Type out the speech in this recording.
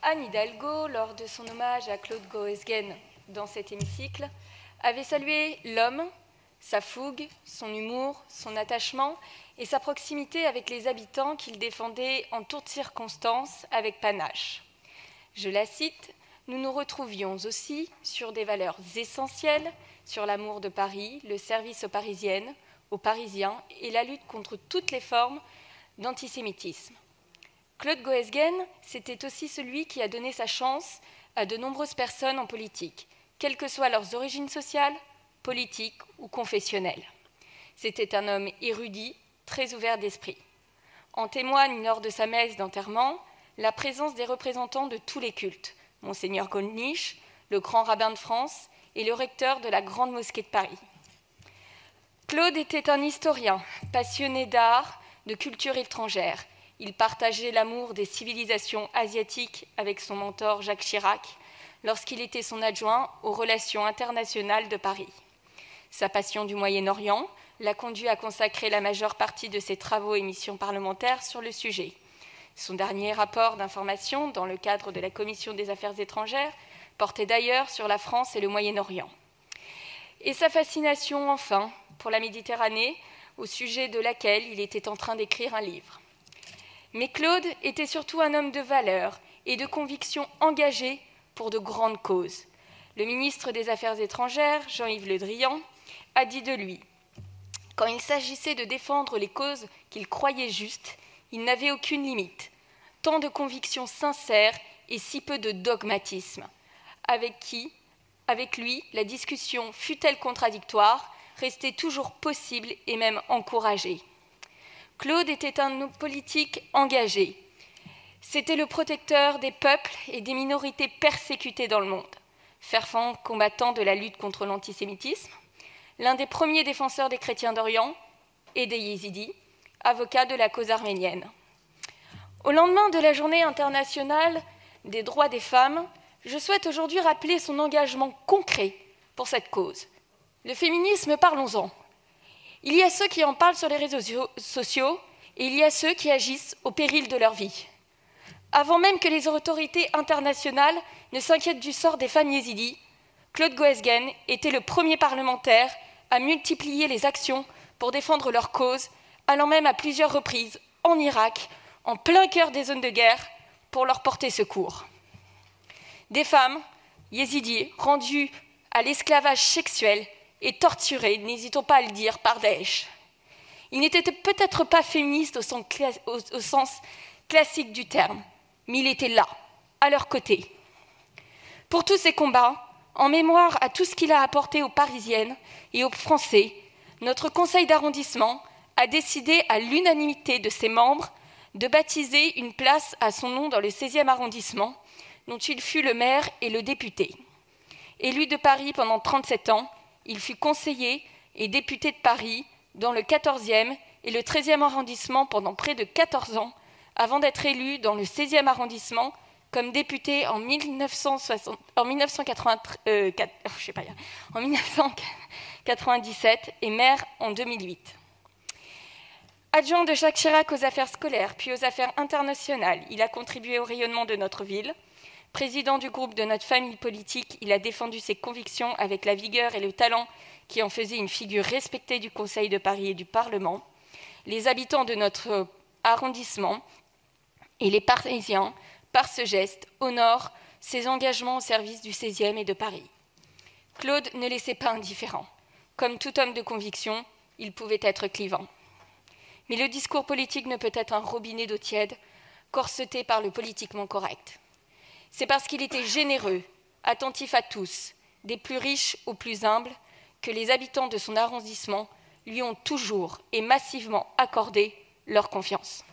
Anne Hidalgo, lors de son hommage à Claude Goesgen dans cet hémicycle, avait salué l'homme, sa fougue, son humour, son attachement et sa proximité avec les habitants qu'il défendait en toutes circonstances avec panache. Je la cite, « Nous nous retrouvions aussi sur des valeurs essentielles, sur l'amour de Paris, le service aux Parisiennes, aux Parisiens et la lutte contre toutes les formes d'antisémitisme. » Claude Goesgen, c'était aussi celui qui a donné sa chance à de nombreuses personnes en politique, quelles que soient leurs origines sociales, politiques ou confessionnelles. C'était un homme érudit, très ouvert d'esprit. En témoigne, lors de sa messe d'enterrement, la présence des représentants de tous les cultes, Monseigneur Gollnisch, le grand rabbin de France et le recteur de la Grande Mosquée de Paris. Claude était un historien, passionné d'art, de culture étrangère. Il partageait l'amour des civilisations asiatiques avec son mentor Jacques Chirac lorsqu'il était son adjoint aux relations internationales de Paris. Sa passion du Moyen-Orient l'a conduit à consacrer la majeure partie de ses travaux et missions parlementaires sur le sujet. Son dernier rapport d'information, dans le cadre de la Commission des Affaires étrangères, portait d'ailleurs sur la France et le Moyen-Orient. Et sa fascination, enfin, pour la Méditerranée, au sujet de laquelle il était en train d'écrire un livre. Mais Claude était surtout un homme de valeurs et de convictions engagées pour de grandes causes. Le ministre des Affaires étrangères, Jean-Yves Le Drian, a dit de lui « Quand il s'agissait de défendre les causes qu'il croyait justes, il n'avait aucune limite. Tant de convictions sincères et si peu de dogmatisme. Avec lui, la discussion, fût-elle contradictoire, restait toujours possible et même encouragée. Claude était un homme politique engagé. C'était le protecteur des peuples et des minorités persécutées dans le monde. Fervent combattant de la lutte contre l'antisémitisme, l'un des premiers défenseurs des chrétiens d'Orient et des yézidis, avocat de la cause arménienne. Au lendemain de la Journée internationale des droits des femmes, je souhaite aujourd'hui rappeler son engagement concret pour cette cause. Le féminisme, parlons-en. Il y a ceux qui en parlent sur les réseaux sociaux et il y a ceux qui agissent au péril de leur vie. Avant même que les autorités internationales ne s'inquiètent du sort des femmes yézidis, Claude Goesgen était le premier parlementaire à multiplier les actions pour défendre leur cause, allant même à plusieurs reprises en Irak, en plein cœur des zones de guerre, pour leur porter secours. Des femmes yézidis rendues à l'esclavage sexuel et torturées, n'hésitons pas à le dire, par Daesh. Il n'était peut-être pas féministe au sens classique du terme, mais il était là, à leur côté. Pour tous ces combats, en mémoire à tout ce qu'il a apporté aux Parisiennes et aux Français, notre conseil d'arrondissement a décidé à l'unanimité de ses membres de baptiser une place à son nom dans le 16e arrondissement, dont il fut le maire et le député. Élu de Paris pendant 37 ans, il fut conseiller et député de Paris dans le 14e et le 13e arrondissement pendant près de 14 ans, avant d'être élu dans le 16e arrondissement comme député en 1997 et maire en 2008. Adjoint de Jacques Chirac aux affaires scolaires, puis aux affaires internationales, il a contribué au rayonnement de notre ville. Président du groupe de notre famille politique, il a défendu ses convictions avec la vigueur et le talent qui en faisaient une figure respectée du Conseil de Paris et du Parlement. Les habitants de notre arrondissement et les Parisiens, par ce geste, honorent ses engagements au service du 16e et de Paris. Claude ne laissait pas indifférent. Comme tout homme de conviction, il pouvait être clivant. Mais le discours politique ne peut être un robinet d'eau tiède, corseté par le politiquement correct. C'est parce qu'il était généreux, attentif à tous, des plus riches aux plus humbles, que les habitants de son arrondissement lui ont toujours et massivement accordé leur confiance.